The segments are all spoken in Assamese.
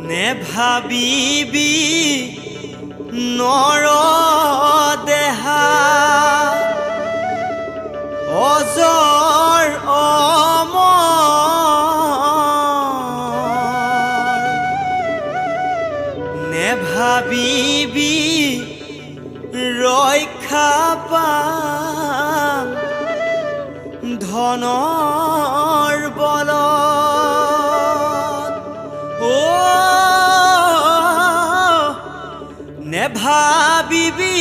নেভাবিবি নৰ দেহা অজৰ অমৰ নেভাবিবি ৰক্ষা পাম ধনৰ বলত নেভাবিবি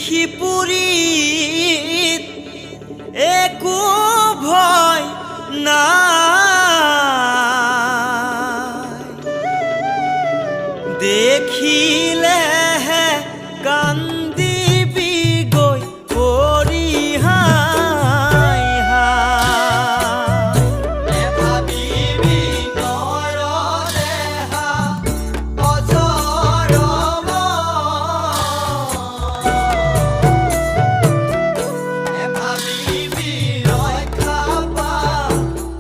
সিপুৰীত একো ভয় নাই দেখিলেহে কান্দিবি গৈ কৰি হাই হাই নেভাবিবি নৰ দেহা অজৰ নেভাবিবি ৰক্ষা পাম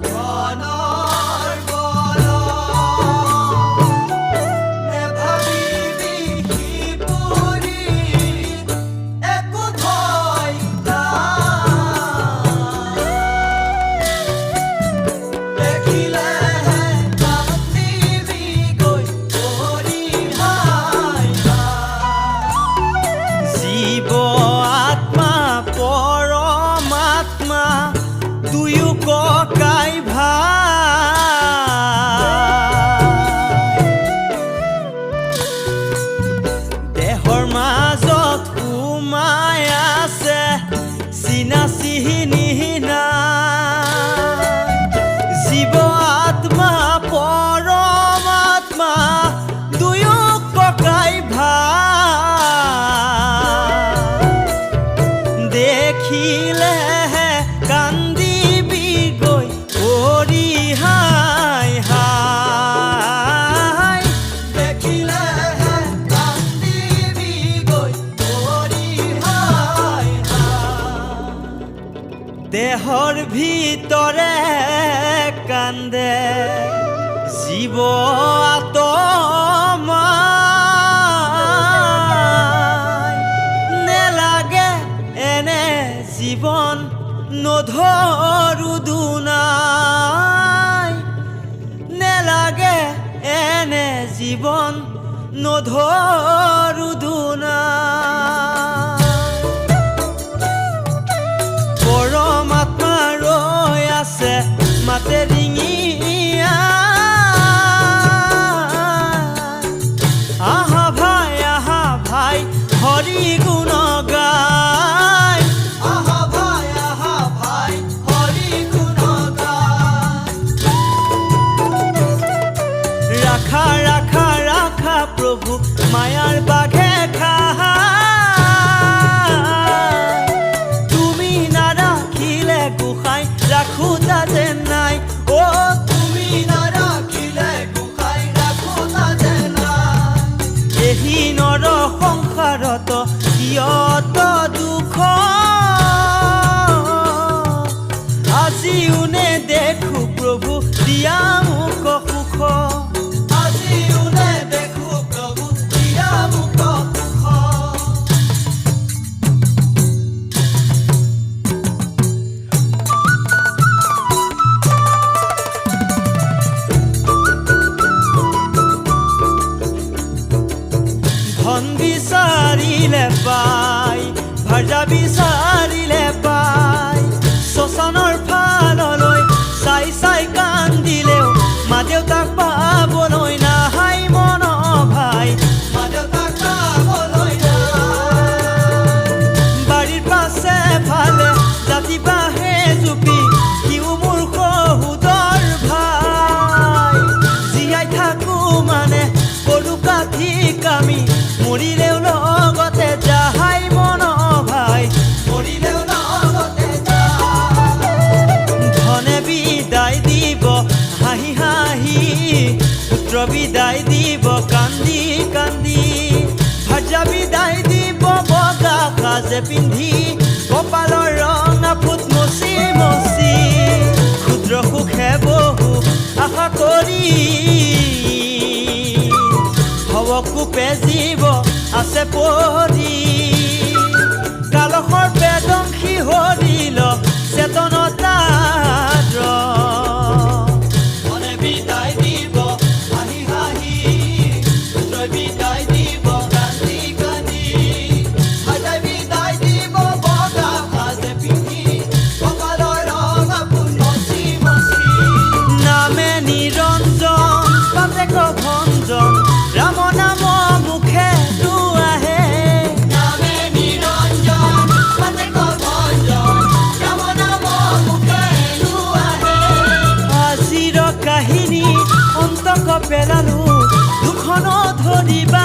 ধনৰ বলত নেভাবিবি সিপুৰীত একো ভয় দেখিলেহে কান্দিবি গৈ কৰি হাই জীৱ আত্মা পৰমাত্মা দুয়ো ককাই ভাই দেহৰ মাজত সোমাই আছে চিনা চিনি নাই জীৱ আত্মা পৰমাত্মা দুয়ো ককাই ভাই দেখিলেহে কান্দিবি গৈ কৰি হাই হাই দেখিলেহে কান্দিবি গৈ কৰি হাই হাই দেহৰ ভিতৰে কান্দে জীৱ আত্মাই নেলাগে এনে জীৱন নধৰো দুনাই নেলাগে এনে জীৱন নধৰো দুনাই পৰমাত্মা ৰৈ আছে মাতে ডিঙিয়া আহা ভাই হৰি গুণ গায় আহা ভাই হৰি গুণ গায় ৰাখা ৰাখা ৰাখা প্ৰভু মায়াৰ বাঘে খায় তুমি নাৰাখিলে গোসাঁই ৰাখোতা যেন নাই তুমি নাৰাখিলে গোসাঁই ৰাখোতা যেন নাই এহি নৰ সংসাৰত কিয়ত দুখ আজিও নেদেখো প্ৰভু দিয়া মোক সুখ আজিও নেদেখো প্ৰভু দিয়া মোক সুখ ধন বিচাৰিলে পাই ভাৰ্যা বিচাৰিলে পাই শ্মশানৰ ফাললৈ চাই চাই কান্দিলেও মা দেউতাক পাবলৈ নাহাই মন ভাই মা দেউতাক পাবলৈ বাৰীৰ পাছে ফালে জাতি বাঁহে জুপি সিও মোৰ সহুদৰ ভাই জীয়াই থাকো মানে সৰু কাঠি কামি মৰিলেও লগতে যাহাই মন ভাই মৰিলেও লগতে ধনে বিদায় দিব হাঁহি হাঁহি পুত্ৰ বিদায় দিব কান্দি কান্দি ভাৰ্যা বিদায় দিব বগা সাজে পিন্ধি কপালৰ ৰঙা ফুট মচি মচি ক্ষুদ্ৰ সুখে বহু আশা কৰি ৰূপে জীৱ আছে পৰি কালখৰ বেদংশী হৰিল চেতনতাৰ মনে বিদায় দিব হাঁহি হাঁহি পুত্ৰই বিদায় দিব কান্দি কান্দি ভাইজাই বিদায় দিব বগা সাজে পিন্ধি কপালৰ ৰং আপোন মচি মচি নামে নিৰঞ্জন বাপেক ভঞ্জন ৰাম নাম মুখে দুআহে নামে নিৰঞ্জন বাপেক ভঞ্জন ৰাম নাম মুখে দুআহে আজিৰ কাহিনী অন্তক পেলালো দুখন ধৰিবা